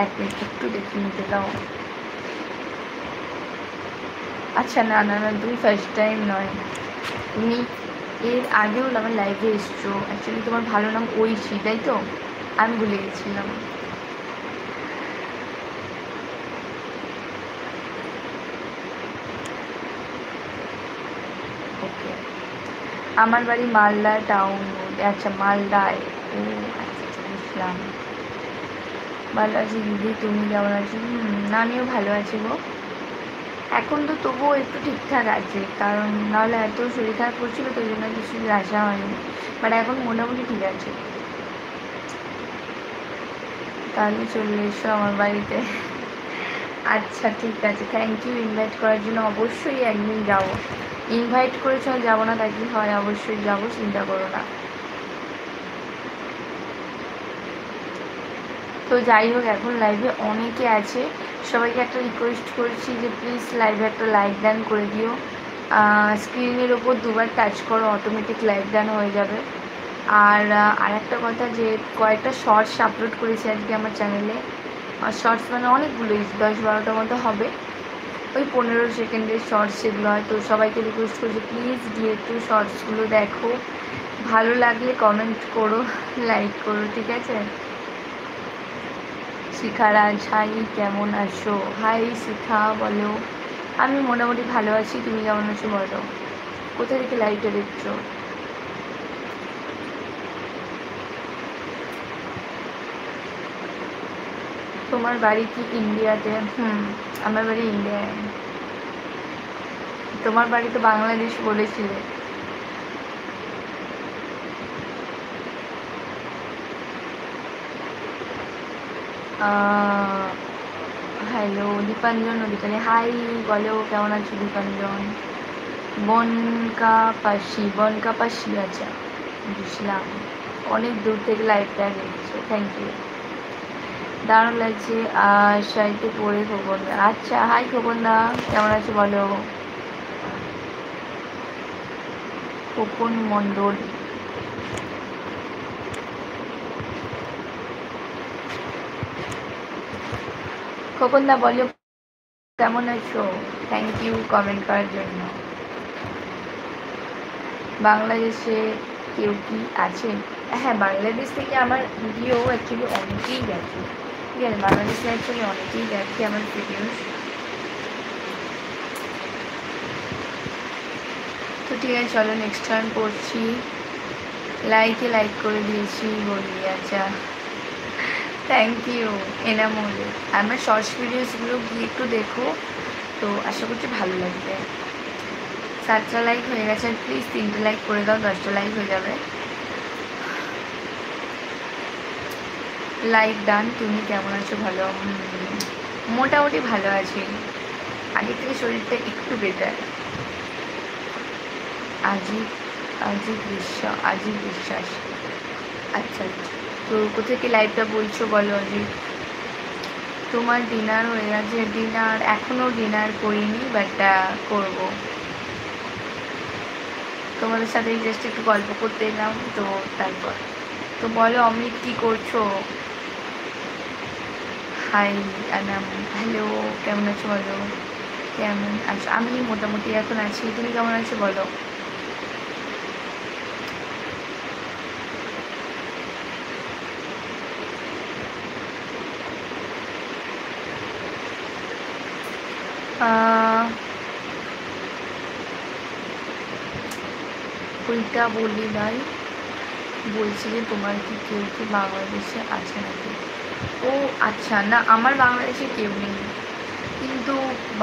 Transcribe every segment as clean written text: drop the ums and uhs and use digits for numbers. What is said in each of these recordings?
এক মিনিট একটু দেখে নিতে দাও। আচ্ছা না না না, তুমি ফার্স্ট টাইম নয়, তুমি এর আগেও আমার লাইভে এসছো। অ্যাকচুয়ালি তোমার ভালো নাম ঐশী, তাই তো? আমি ভুলে গেছিলাম। ওকে, আমার বাড়ি মালদা টাউন। আচ্ছা মালদায়। ও আচ্ছা আচ্ছা, বুঝলাম। ভালো আছি দিদি, তুমি কেমন আছো? না, আমিও ভালো আছি গো। এখন তো তবুও একটু ঠিকঠাক আছে, কারণ নাহলে এত শরীর খারাপ করছিল তো ওই জন্য কিছু আসা হয়নি, বাট এখন মোটামুটি ঠিক আছে। তাহলে চলে এসো আমার বাড়িতে। আচ্ছা ঠিক আছে, থ্যাংক ইউ ইনভাইট করার জন্য। অবশ্যই একদিন যাবো। ইনভাইট করেছো আর যাবো না তা কি হয়? অবশ্যই যাবো, চিন্তা করো না। তো যাই হোক, এখন লাইভে অনেকে আছে, সবাইকে একটা রিকোয়েস্ট করছি যে প্লিজ লাইভে একটা লাইক ডান করে দিও। স্ক্রিনের ওপর দুবার টাচ করো, অটোমেটিক লাইক ডান হয়ে যাবে। আর একটা কথা, যে কয়েকটা শর্টস আপলোড করেছি আজকে আমার চ্যানেলে। আর শর্টস মানে অনেকগুলোই, 10-12টার মতো হবে। ওই 15 সেকেন্ডের শর্টস যেগুলো হয়। তো সবাইকে রিকোয়েস্ট করছি প্লিজ গিয়ে একটু শর্টসগুলো দেখো, ভালো লাগলে কমেন্ট করো, লাইক করো, ঠিক আছে? শিখারাজ, হাই, কেমন আছো? হাই শিখা, বলো। আমি মোটামুটি ভালো আছি, তুমি কেমন আছো বলো? কোথা থেকে লাইভটা দেখছো? তোমার বাড়ি কি ইন্ডিয়াতে? আমার বাড়ি ইন্ডিয়ায়। তোমার বাড়ি তো বাংলাদেশ বলেছিলে। হ্যালো দীপাঞ্জন অধিকারী, হাই, বলো কেমন আছো দীপাঞ্জন? বনকাপাসি, আচ্ছা বুঝলাম। অনেক দূর থেকে লাইভটা দেখছো, থ্যাংক ইউ। দারুণ লাগছে। শাড়িতে পরে খোকন, আচ্ছা হাই খোকন দা, কেমন আছো বলো? খোকন মণ্ডল, খোকন দা বলো কেমন আছো? থ্যাংক ইউ কমেন্ট করার জন্য। বাংলাদেশে কেউ কি আছে? হ্যাঁ, বাংলাদেশ থেকে আমার ভিডিও অ্যাকচুয়ালি অনেকেই গেছে, ঠিক আছে? বাংলাদেশে অ্যাকচুয়ালি অনেকেই গেছে আমার ভিডিও। তো ঠিক আছে, চলো নেক্সট টাইম করছি। লাইক করে দিয়েছি বলি, আচ্ছা থ্যাংক ইউ এনামুল। আমার শর্টস ভিডিওসগুলো গিয়ে একটু দেখো, তো আশা করছি ভালো লাগবে। 7টা লাইক হয়ে গেছে, প্লিজ 3টে লাইক করে দাও, 10টা লাইক হয়ে যাবে। Like done. তুমি কেমন আছো? ভালো, মোটামুটি ভালো আছি, আগের থেকে শরীরটা একটু বেটার। আজিব আজিব বিশ্বাস, আচ্ছা। তো কোথায় কি লাইভটা বলছো বলো অজিত? তোমার ডিনার হয়ে গেছে? ডিনার এখনও ডিনার করিনি, বাট করব। তোমাদের সাথে জাস্ট একটু গল্প করতে এলাম, তো তারপর। তো বলো অমৃত, কী করছো? হাই আনাম, হ্যালো, কেমন আছো বলো? কেমন আছো? আমি মোটামুটি এখন আছি, তুমি কেমন আছো বলো? ওইটা বলি নাই, বলছি যে তোমার কি কেউ কি বাংলাদেশে আছে নাকি? ও আচ্ছা, না আমার বাংলাদেশে কেউ নেই, কিন্তু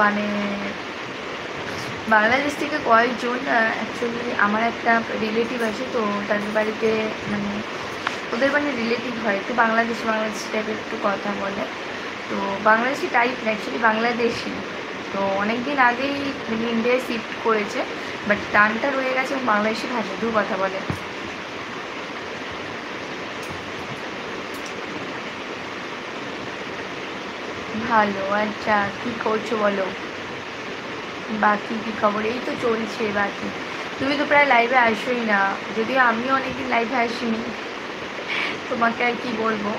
মানে বাংলাদেশ থেকে কয়েকজন, অ্যাকচুয়ালি আমার একটা রিলেটিভ আছে, তো তাদের বাড়িতে মানে ওদের মানে রিলেটিভ হয়, একটু বাংলাদেশ টাইপের একটু কথা বলে। তো বাংলাদেশি টাইপ না, অ্যাকচুয়ালি বাংলাদেশি। তো অনেক দিন আগেই মানে ইন্ডিয়ায় শিফট করেছে, বাট টানটা রয়ে গেছে, বাংলাদেশি ভাষাতেও কথা বলে। ভালো, আচ্ছা কী করছো বলো? বাকি কী খবর? এই তো চলছে বাকি। তুমি তো প্রায় লাইভে আসোই না, যদিও আমিও অনেকদিন লাইভে আসিনি, তোমাকে আর কি বলবো।